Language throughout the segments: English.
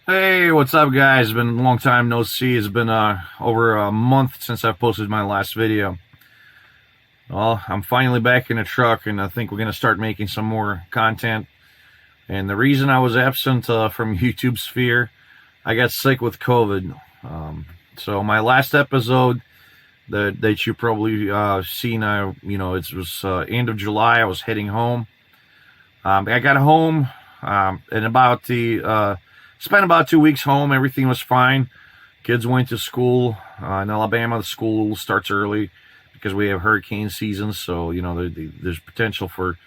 Hey, what's up, guys? It's been a long time no see. It's been over a month since I posted my last video. Well, I'm finally back in the truck, and I think we're gonna start making some more content. And the reason I was absent from YouTube sphere, I got sick with COVID. So my last episode that you probably seen, it was end of July. I was heading home. I got home and spent about 2 weeks home. Everything was fine. Kids went to school. In Alabama, the school starts early because we have hurricane season. So, there's potential for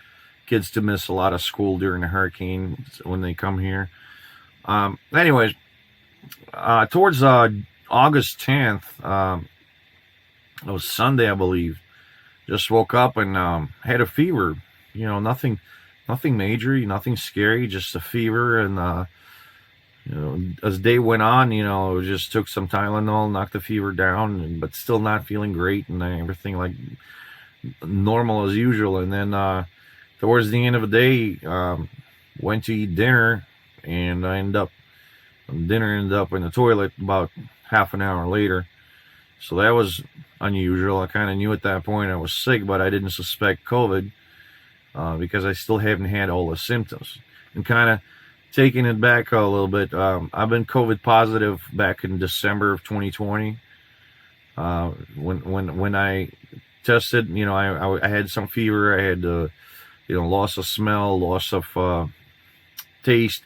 kids to miss a lot of school during the hurricane when they come here. Anyways, towards August 10th, it was Sunday, I believe. Just woke up and had a fever. Nothing major, nothing scary, just a fever. And as day went on, just took some Tylenol, knocked the fever down, but still not feeling great, and everything like normal as usual. And then towards the end of the day, went to eat dinner, and dinner ended up in the toilet about half an hour later. So that was unusual. I kind of knew at that point I was sick, but I didn't suspect COVID because I still haven't had all the symptoms. And kind of taking it back a little bit, I've been COVID positive back in December of 2020. When I tested, I had some fever. I had loss of smell, loss of taste,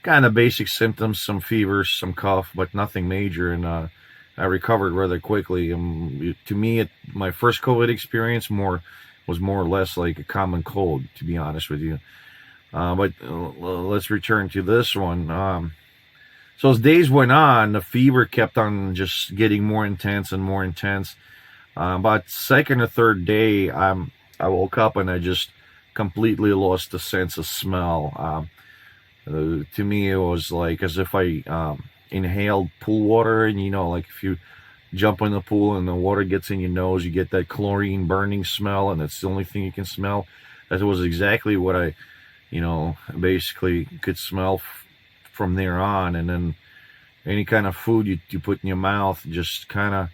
kind of basic symptoms, some fever, some cough, but nothing major. And I recovered rather quickly. To me, my first COVID experience was more or less like a common cold, to be honest with you. But let's return to this one. So as days went on, the fever kept on just getting more intense and more intense. About second or third day, I woke up and I just completely lost the sense of smell. To me, it was like as if I inhaled pool water, and like if you jump in the pool and the water gets in your nose, you get that chlorine burning smell, and it's the only thing you can smell. That was exactly what I basically could smell from there on. And then any kind of food you put in your mouth, just kind of,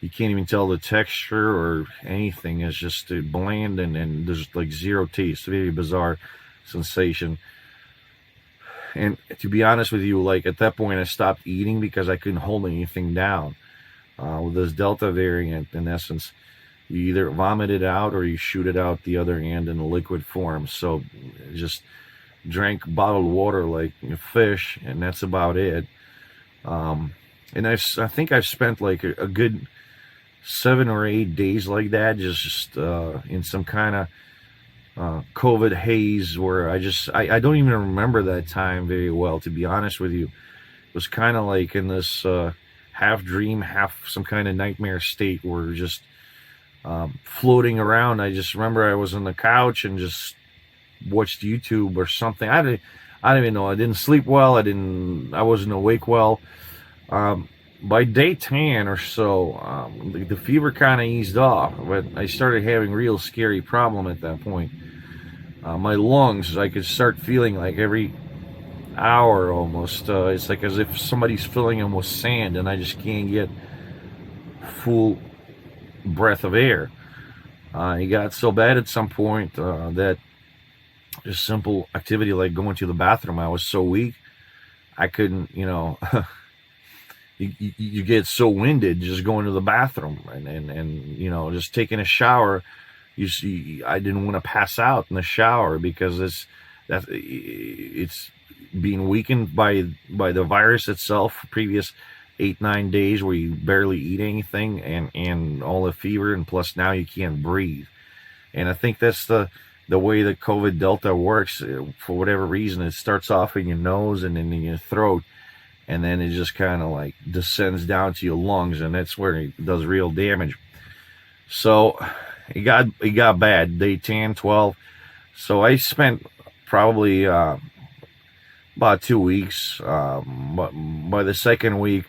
you can't even tell the texture or anything. It's just bland, and there's like zero taste. Very bizarre sensation. And to be honest with you, like at that point, I stopped eating because I couldn't hold anything down. With this Delta variant, in essence, you either vomit it out or you shoot it out the other end in a liquid form. So just drank bottled water like a fish, and that's about it. And I think I've spent like a good 7 or 8 days like that, just in some kind of COVID haze where I don't even remember that time very well, to be honest with you. It was kind of like in this half dream, half some kind of nightmare state where just floating around. I just remember I was on the couch and just watched YouTube or something. I don't even know. I didn't sleep well. I wasn't awake well. By day 10 or so, the fever kind of eased off, but I started having real scary problem at that point. My lungs, I could start feeling like every hour almost. It's like as if somebody's filling them with sand, and I just can't get full breath of air. It got so bad at some point that just simple activity like going to the bathroom, I was so weak, I couldn't, you get so winded just going to the bathroom, and just taking a shower. You see, I didn't want to pass out in the shower because it's being weakened by the virus itself for previous 8-9 days where you barely eat anything, and all the fever, and plus now you can't breathe. And I think that's the way that COVID Delta works. For whatever reason, it starts off in your nose and then in your throat, and then it just kind of like descends down to your lungs, and that's where it does real damage. So it got bad day 10, 12. So I spent probably about 2 weeks. But by the second week,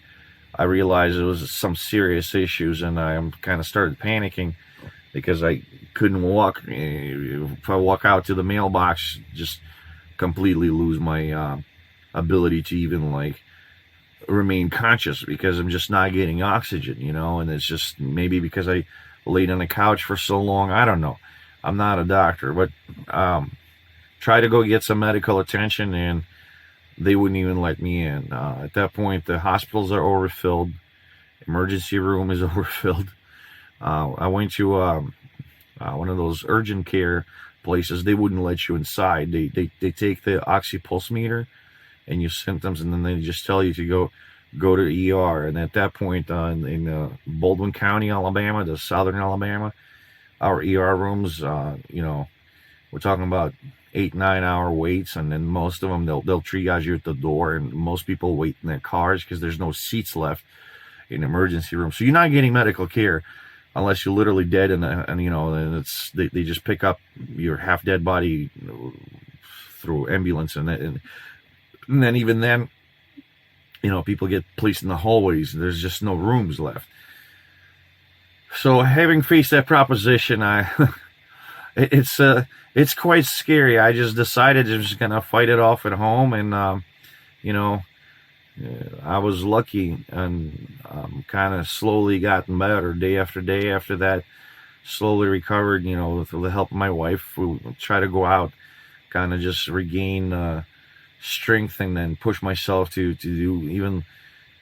I realized it was some serious issues, and I kind of started panicking because I couldn't walk. If I walk out to the mailbox, just completely lose my ability to even like remain conscious because I'm just not getting oxygen, and it's just maybe because I laid on the couch for so long. I don't know. I'm not a doctor, but try to go get some medical attention, and they wouldn't even let me in. At that point, the hospitals are overfilled, emergency room is overfilled. I went to one of those urgent care places. They wouldn't let you inside. They take the oxypulse meter and your symptoms, and then they just tell you to go to ER. And at that point, in Baldwin County, Alabama, the southern Alabama, our ER rooms, we're talking about 8-9 hour waits, and then most of them they'll triage you at the door, and most people wait in their cars because there's no seats left in emergency room. So you're not getting medical care unless you're literally dead, and it's they just pick up your half dead body through ambulance, and then even then, people get placed in the hallways. There's just no rooms left. So having faced that proposition, it's quite scary. I just decided I'm just gonna fight it off at home, and I was lucky and kind of slowly gotten better day after day. After that, slowly recovered. With the help of my wife, we try to go out, kind of just regain strength, and then push myself to do even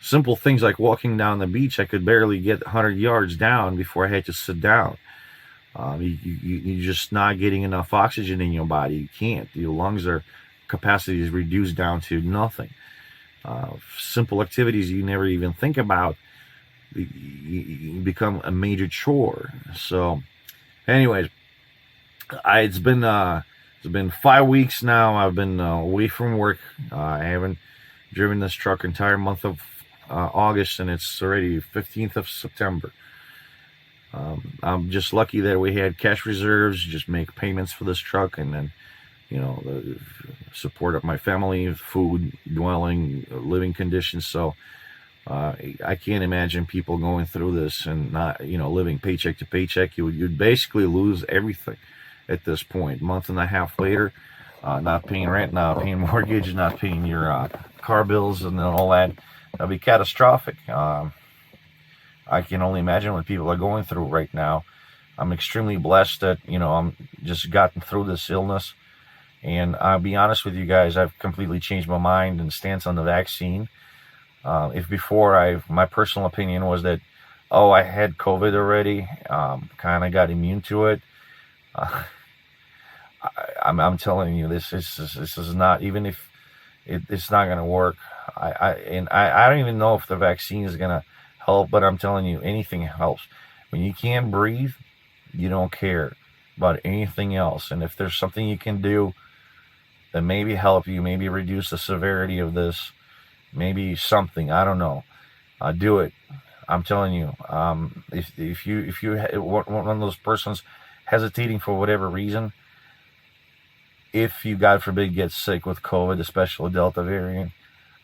simple things like walking down the beach. I could barely get 100 yards down before I had to sit down. You're just not getting enough oxygen in your body. You can't. Your lungs capacity is reduced down to nothing. Simple activities you never even think about, you become a major chore. So, anyways, it's been 5 weeks now. I've been away from work. I haven't driven this truck entire month of August, and it's already 15th of September. I'm just lucky that we had cash reserves, just make payments for this truck, and then the support of my family, food, dwelling, living conditions. So I can't imagine people going through this and not living paycheck to paycheck. You'd basically lose everything at this point. Month and a half later, not paying rent, not paying mortgage, not paying your car bills, and then all that. That'd be catastrophic. I can only imagine what people are going through right now. I'm extremely blessed that I'm just gotten through this illness. And I'll be honest with you guys, I've completely changed my mind and stance on the vaccine. If before my personal opinion was that, I had COVID already, kind of got immune to it. I'm telling you, this is not, even if it's not going to work. I don't even know if the vaccine is going to help, but I'm telling you, anything helps. When you can't breathe, you don't care about anything else. And if there's something you can do that maybe help you, maybe reduce the severity of this, maybe something, I don't know, do it. I'm telling you, if you one of those persons hesitating for whatever reason, if you, God forbid, get sick with COVID, especially Delta variant,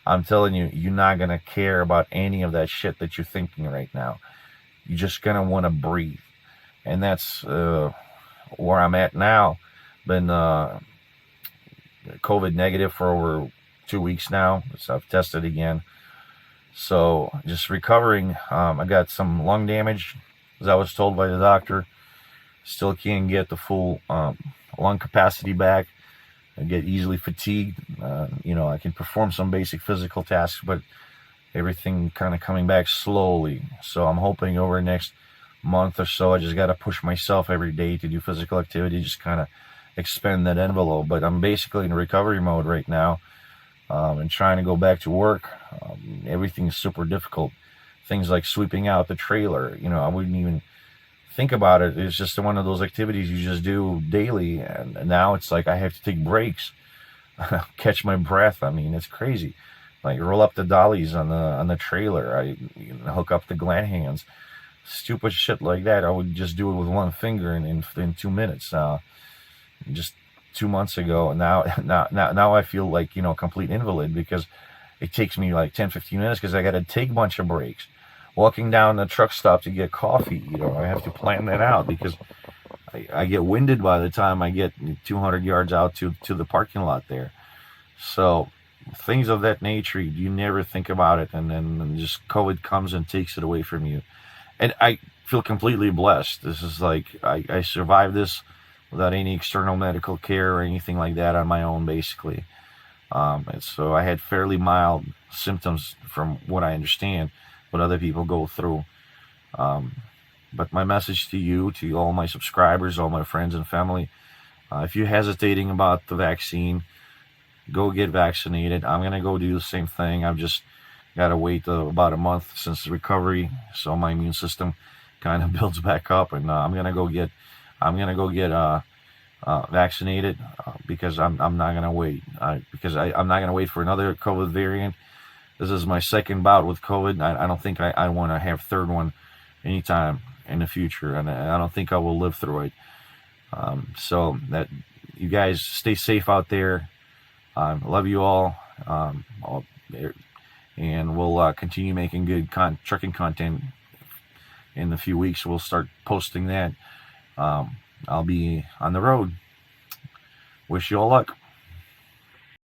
I'm telling you, you're not going to care about any of that shit that you're thinking right now. You're just going to want to breathe. And that's where I'm at now. Been COVID negative for over 2 weeks now. So I've tested again. So just recovering. I got some lung damage, as I was told by the doctor. Still can't get the full lung capacity back. I get easily fatigued. I can perform some basic physical tasks, but everything kind of coming back slowly. So I'm hoping over the next month or so, I just got to push myself every day to do physical activity, just kind of expand that envelope. But I'm basically in recovery mode right now, and trying to go back to work. Everything is super difficult. Things like sweeping out the trailer, I wouldn't even think about it. It's just one of those activities you just do daily, and now it's like I have to take breaks, catch my breath. I mean, it's crazy. Like roll up the dollies on the trailer. I hook up the gland hands, stupid shit like that. I would just do it with one finger in 2 minutes. Just 2 months ago, and now I feel like complete invalid because it takes me like 10-15 minutes because I got to take a bunch of breaks. Walking down the truck stop to get coffee, I have to plan that out because I get winded by the time I get 200 yards out to the parking lot there. So things of that nature, you never think about it, and then just COVID comes and takes it away from you. And I feel completely blessed. This is like I survived this without any external medical care or anything like that on my own, basically. And so I had fairly mild symptoms from what I understand, what other people go through. Um, but my message to you, to all my subscribers, all my friends and family, if you're hesitating about the vaccine, go get vaccinated. I'm gonna go do the same thing. I've just got to wait about a month since the recovery, so my immune system kind of builds back up, and I'm gonna go get vaccinated because I'm not gonna wait. I'm not gonna wait for another COVID variant. This is my second bout with COVID. I don't think I want to have third one anytime in the future, and I don't think I will live through it. So that you guys stay safe out there. Love you all. And we'll continue making good trucking content in a few weeks. We'll start posting that. I'll be on the road. Wish you all luck.